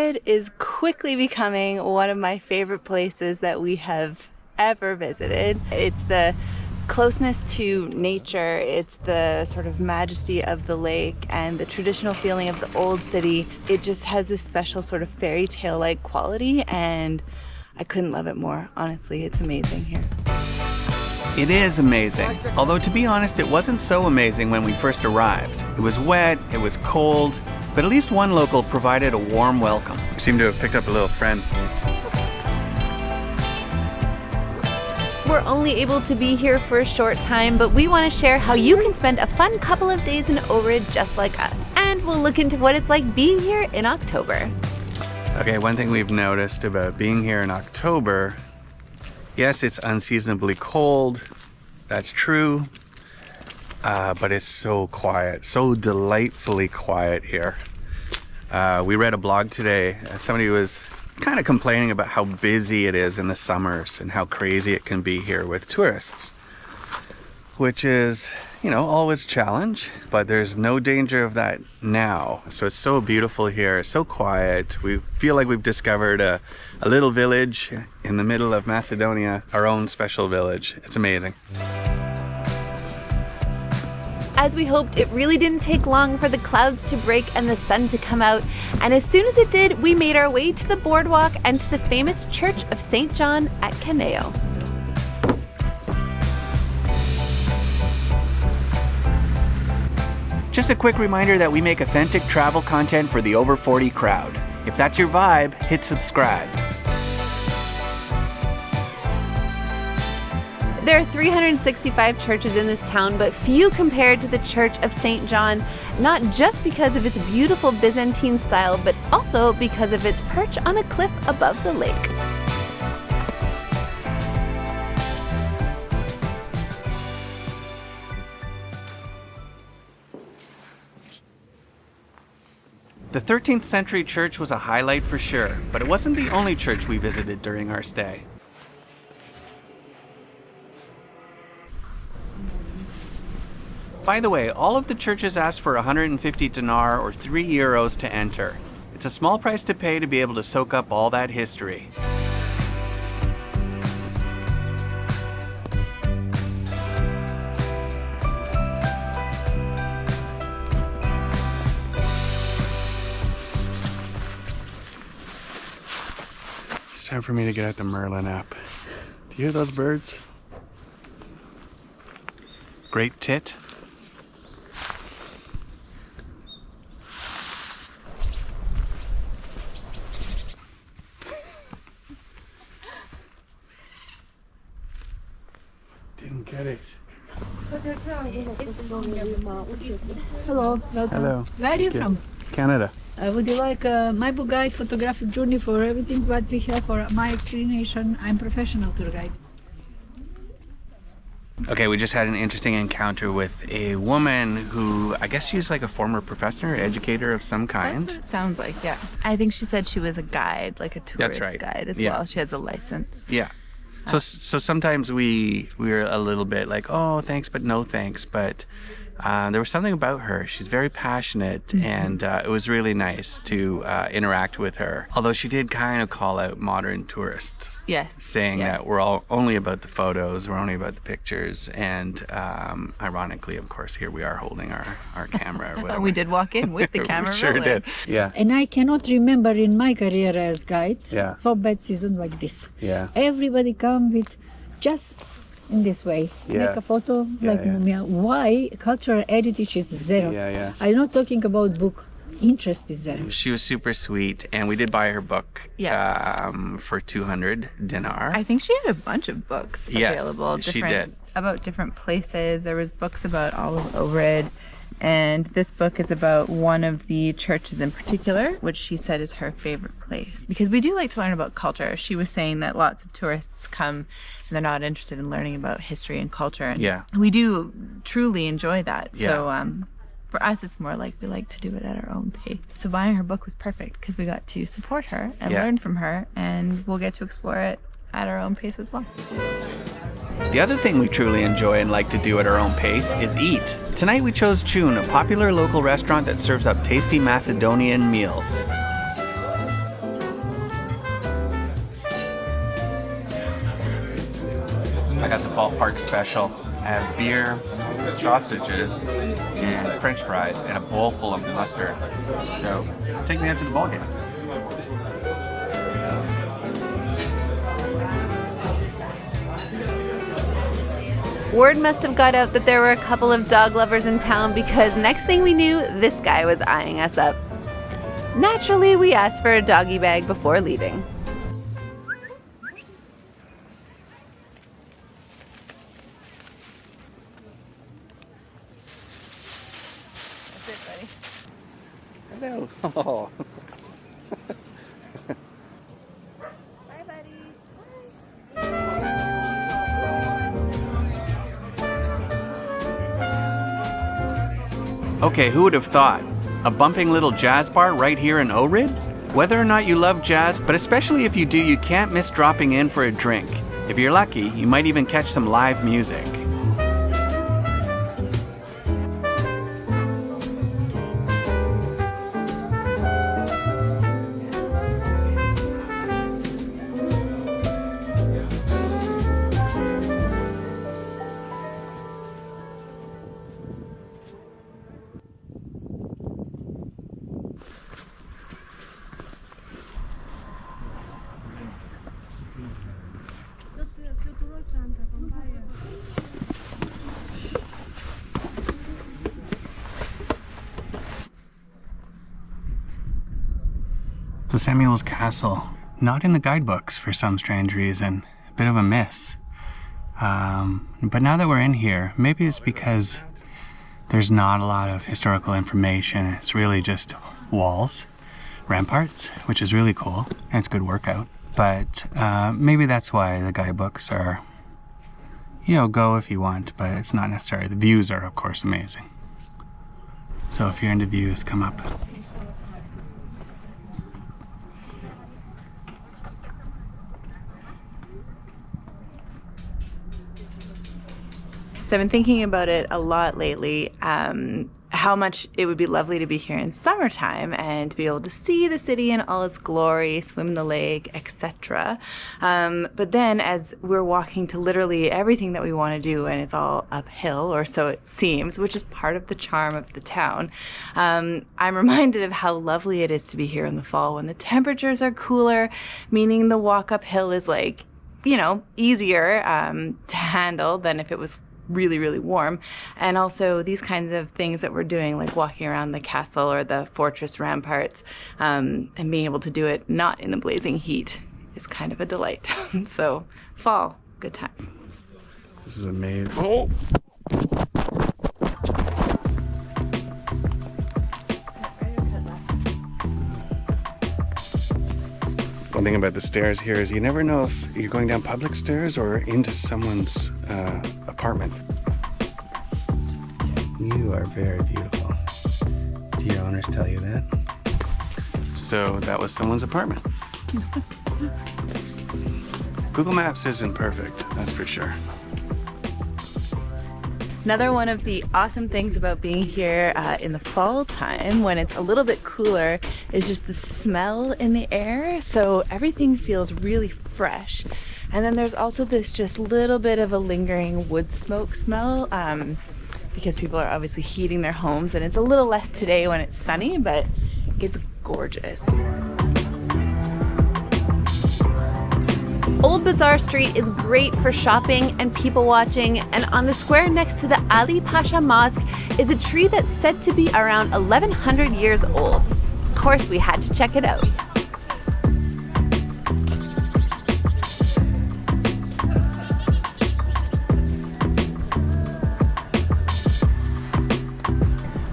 Ohrid is quickly becoming one of my favorite places that we have ever visited. It's the closeness to nature, it's the sort of majesty of the lake and the traditional feeling of the old city. It just has this special sort of fairy tale-like quality, and I couldn't love it more. Honestly, it's amazing here. It is amazing. Although, to be honest, it wasn't so amazing when we first arrived. It was wet, it was cold, but at least one local provided a warm welcome. We seem to have picked up a little friend. We're only able to be here for a short time, but we want to share how you can spend a fun couple of days in Ohrid just like us. And we'll look into what it's like being here in October. Okay, one thing we've noticed about being here in October, yes, it's unseasonably cold, that's true, but it's so quiet, so delightfully quiet here. We read a blog today, somebody was kind of complaining about how busy it is in the summers and how crazy it can be here with tourists, which is, you know, always a challenge, but there's no danger of that now. So it's so beautiful here, so quiet. We feel like we've discovered a little village in the middle of Macedonia, our own special village. It's amazing. As we hoped, it really didn't take long for the clouds to break and the sun to come out. And as soon as it did, we made our way to the boardwalk and to the famous Church of St. John at Kaneo. Just a quick reminder that we make authentic travel content for the over 40 crowd. If that's your vibe, hit subscribe. There are 365 churches in this town, but few compared to the Church of St. John, not just because of its beautiful Byzantine style, but also because of its perch on a cliff above the lake. The 13th century church was a highlight for sure, but it wasn't the only church we visited during our stay. By the way, all of the churches ask for 150 dinar or €3 to enter. It's a small price to pay to be able to soak up all that history. It's time for me to get out the Merlin app. Do you hear those birds? Great tit. Didn't get it. Hello, welcome. Hello. Where are you from? Canada. Would you like my book guide, photographic journey for everything what we have for my explanation? I'm professional tour guide. Okay, we just had an interesting encounter with a woman who, I guess she's like a former professor, educator of some kind. That's what it sounds like, yeah. I think she said she was a guide, like a tourist guide as well. She has a license. Yeah. So sometimes we're a little bit like, oh, thanks, but no thanks. But there was something about her. She's very passionate, and it was really nice to interact with her. Although she did kind of call out modern tourists. Yes. Saying that we're all only about the photos, we're only about the pictures, and ironically, of course, here we are holding our camera or whatever. We did walk in with the camera We sure rolling. did. Yeah. And I cannot remember in my career as guide Yeah. so bad season like this. Yeah. Everybody come with just in this way. Yeah. Make a photo like yeah. why cultural heritage is zero. Yeah. I'm not talking about book. Interest is there. She was super sweet, and we did buy her book for 200 dinar. I think she had a bunch of books available. Yes, she did. About different places. There was books about all of Ohrid, and this book is about one of the churches in particular, which she said is her favorite place. Because we do like to learn about culture. She was saying that lots of tourists come and they're not interested in learning about history and culture. And we do truly enjoy that. So for us, it's more like we like to do it at our own pace. So buying her book was perfect because we got to support her and learn from her, and we'll get to explore it at our own pace as well. The other thing we truly enjoy and like to do at our own pace is eat. Tonight we chose Chun, a popular local restaurant that serves up tasty Macedonian meals. got the ballpark special. I have beer, sausages, and French fries, and a bowl full of mustard. So, take me out to the ball game. Word must have got out that there were a couple of dog lovers in town because next thing we knew, this guy was eyeing us up. Naturally, we asked for a doggy bag before leaving. That's it, buddy. Hello. Oh. Bye, buddy. Okay, who would have thought? A bumping little jazz bar right here in Ohrid? Whether or not you love jazz, but especially if you do, you can't miss dropping in for a drink. If you're lucky, you might even catch some live music. So Samuel's Castle, not in the guidebooks for some strange reason, a bit of a miss. But now that we're in here, maybe it's because there's not a lot of historical information. It's really just walls, ramparts, which is really cool, and it's a good workout. But maybe that's why the guidebooks are, you know, go if you want, but it's not necessary. The views are, of course, amazing. So if you're into views, come up. So I've been thinking about it a lot lately, how much it would be lovely to be here in summertime and to be able to see the city in all its glory, swim in the lake, etc. But then as we're walking to literally everything that we want to do, and it's all uphill, or so it seems, which is part of the charm of the town, I'm reminded of how lovely it is to be here in the fall when the temperatures are cooler, meaning the walk uphill is like, you know, easier to handle than if it was really, really warm. And also these kinds of things that we're doing, like walking around the castle or the fortress ramparts, and being able to do it not in the blazing heat is kind of a delight. So fall, good time. This is amazing. Oh! One thing about the stairs here is you never know if you're going down public stairs or into someone's apartment. You are very beautiful. Do your owners tell you that? So that was someone's apartment. Google Maps isn't perfect, that's for sure. Another one of the awesome things about being here in the fall time, when it's a little bit cooler, is just the smell in the air. So everything feels really fresh. And then there's also this just little bit of a lingering wood smoke smell, because people are obviously heating their homes, and it's a little less today when it's sunny, but it's gorgeous. Old Bazaar Street is great for shopping and people watching, and on the square next to the Ali Pasha Mosque is a tree that's said to be around 1100 years old. Of course, we had to check it out.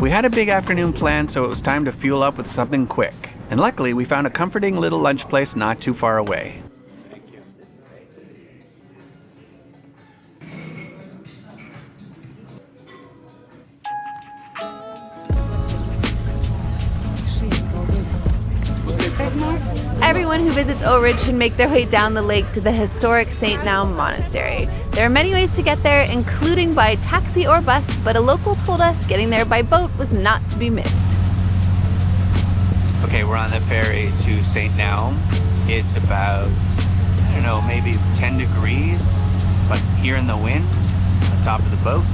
We had a big afternoon planned, so it was time to fuel up with something quick. And luckily, we found a comforting little lunch place not too far away. Everyone who visits Ohrid should make their way down the lake to the historic St. Naum Monastery. There are many ways to get there, including by taxi or bus, but a local told us getting there by boat was not to be missed. Okay, we're on the ferry to St. Naum. It's about, I don't know, maybe 10 degrees. But here in the wind, on top of the boat,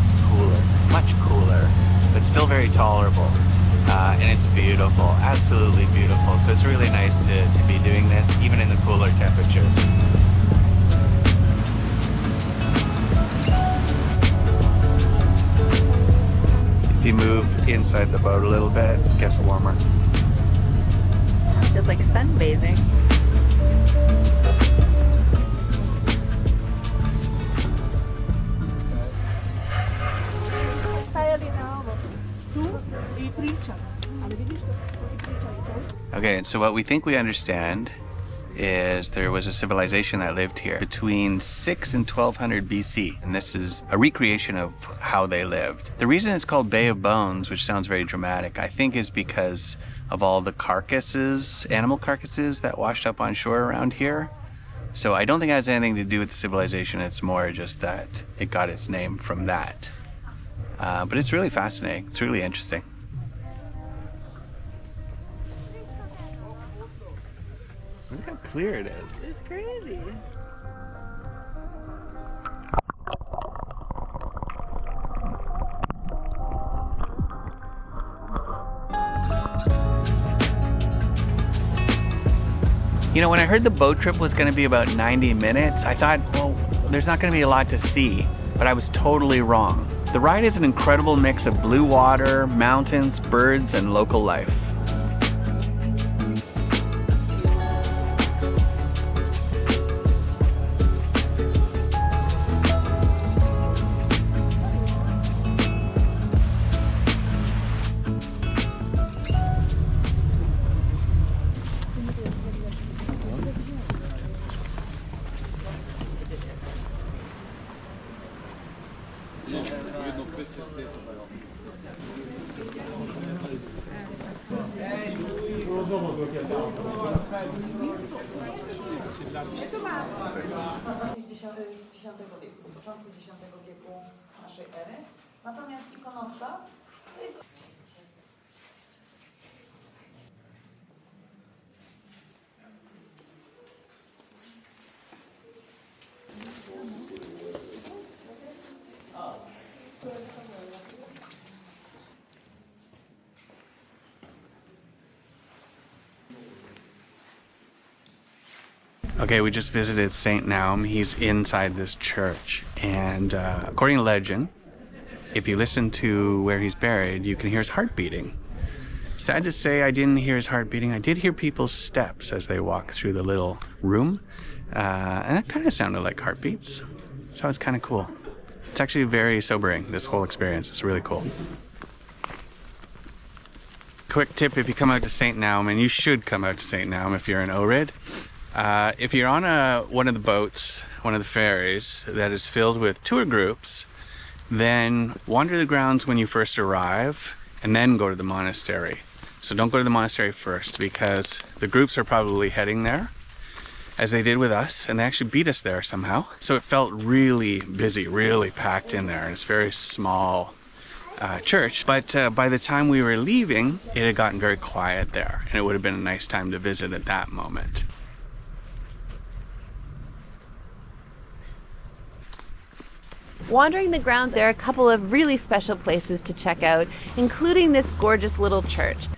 it's cooler, much cooler, but still very tolerable. And it's beautiful, absolutely beautiful. So it's really nice to be doing this, even in the cooler temperatures. If you move inside the boat a little bit, it gets warmer. It feels like sunbathing. Okay, so what we think we understand is there was a civilization that lived here between 6 and 1200 BC, and this is a recreation of how they lived. The reason it's called Bay of Bones, which sounds very dramatic, I think is because of all the carcasses, animal carcasses that washed up on shore around here. So I don't think it has anything to do with the civilization, it's more just that it got its name from that. But it's really fascinating, it's really interesting. Look how clear it is. It's crazy. You know, when I heard the boat trip was going to be about 90 minutes, I thought, well, there's not going to be a lot to see, but I was totally wrong. The ride is an incredible mix of blue water, mountains, birds, and local life. Z X wieku, z początku X wieku naszej ery. Natomiast ikonostas to jest... Okay, we just visited St. Naum. He's inside this church. And according to legend, if you listen to where he's buried, you can hear his heart beating. Sad to say, I didn't hear his heart beating. I did hear people's steps as they walked through the little room. And that kind of sounded like heartbeats. So it's kind of cool. It's actually very sobering, this whole experience. It's really cool. Quick tip if you come out to St. Naum, and you should come out to St. Naum if you're in Ohrid. If you're on one of the boats, one of the ferries that is filled with tour groups, then wander the grounds when you first arrive and then go to the monastery. So don't go to the monastery first because the groups are probably heading there, as they did with us, and they actually beat us there somehow. So it felt really busy, really packed in there, and it's a very small church. But by the time we were leaving, it had gotten very quiet there, and it would have been a nice time to visit at that moment. Wandering the grounds, there are a couple of really special places to check out, including this gorgeous little church.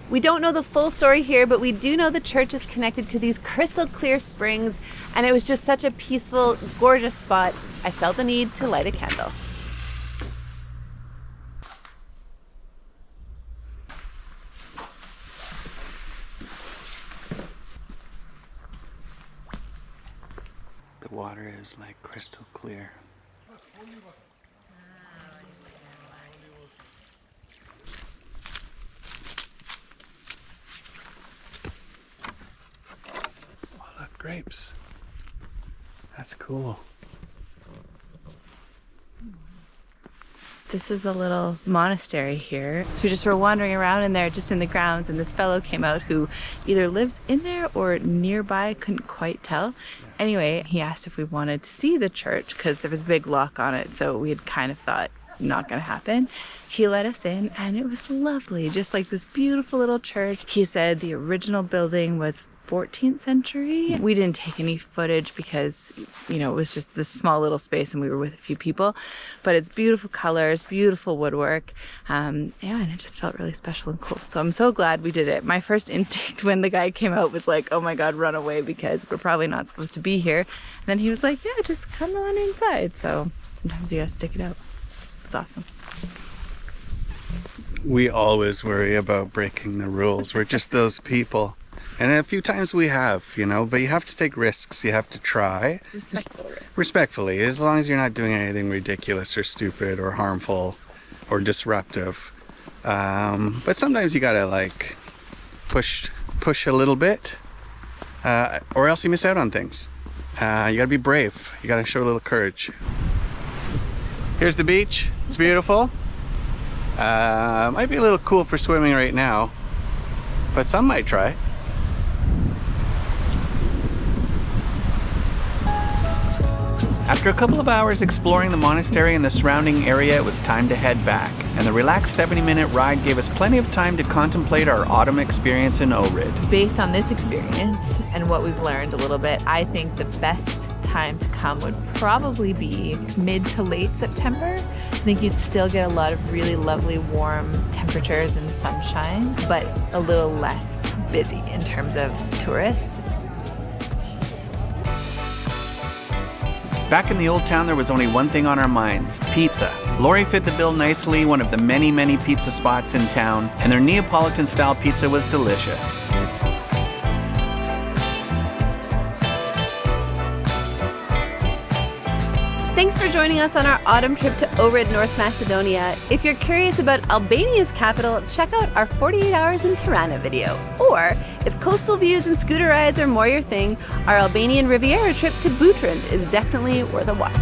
We don't know the full story here, but we do know the church is connected to these crystal clear springs, and it was just such a peaceful, gorgeous spot. I felt the need to light a candle. The water is like crystal clear. Oh, look, grapes. That's cool. This is a little monastery here. So we just were wandering around in there, just in the grounds, and this fellow came out who either lives in there or nearby, couldn't quite tell. Anyway, he asked if we wanted to see the church because there was a big lock on it, so we had kind of thought not gonna happen. He let us in and it was lovely, just like this beautiful little church. He said the original building was 14th century. We didn't take any footage because, you know, it was just this small little space and we were with a few people, but it's beautiful colors, beautiful woodwork. Yeah, and it just felt really special and cool. So I'm so glad we did it. My first instinct when the guy came out was like, oh my God, run away because we're probably not supposed to be here. And then he was like, yeah, just come on inside. So sometimes you gotta stick it out. It's awesome. We always worry about breaking the rules. We're just those people. And a few times we have, you know, but you have to take risks. You have to try. Respectful risks. Respectfully, as long as you're not doing anything ridiculous or stupid or harmful or disruptive. But sometimes you gotta like push a little bit, or else you miss out on things. You gotta be brave. You gotta show a little courage. Here's the beach. It's beautiful. Might be a little cool for swimming right now, but some might try. After a couple of hours exploring the monastery and the surrounding area, it was time to head back, and the relaxed 70-minute ride gave us plenty of time to contemplate our autumn experience in Ohrid. Based on this experience and what we've learned a little bit, I think the best time to come would probably be mid to late September. I think you'd still get a lot of really lovely warm temperatures and sunshine, but a little less busy in terms of tourists. Back in the old town, there was only one thing on our minds: pizza. Lori fit the bill nicely, one of the many pizza spots in town, and their Neapolitan-style pizza was delicious. Thanks for joining us on our autumn trip to Ohrid, North Macedonia. If you're curious about Albania's capital, check out our 48 Hours in Tirana video. Or, if coastal views and scooter rides are more your thing, our Albanian Riviera trip to Butrint is definitely worth a watch.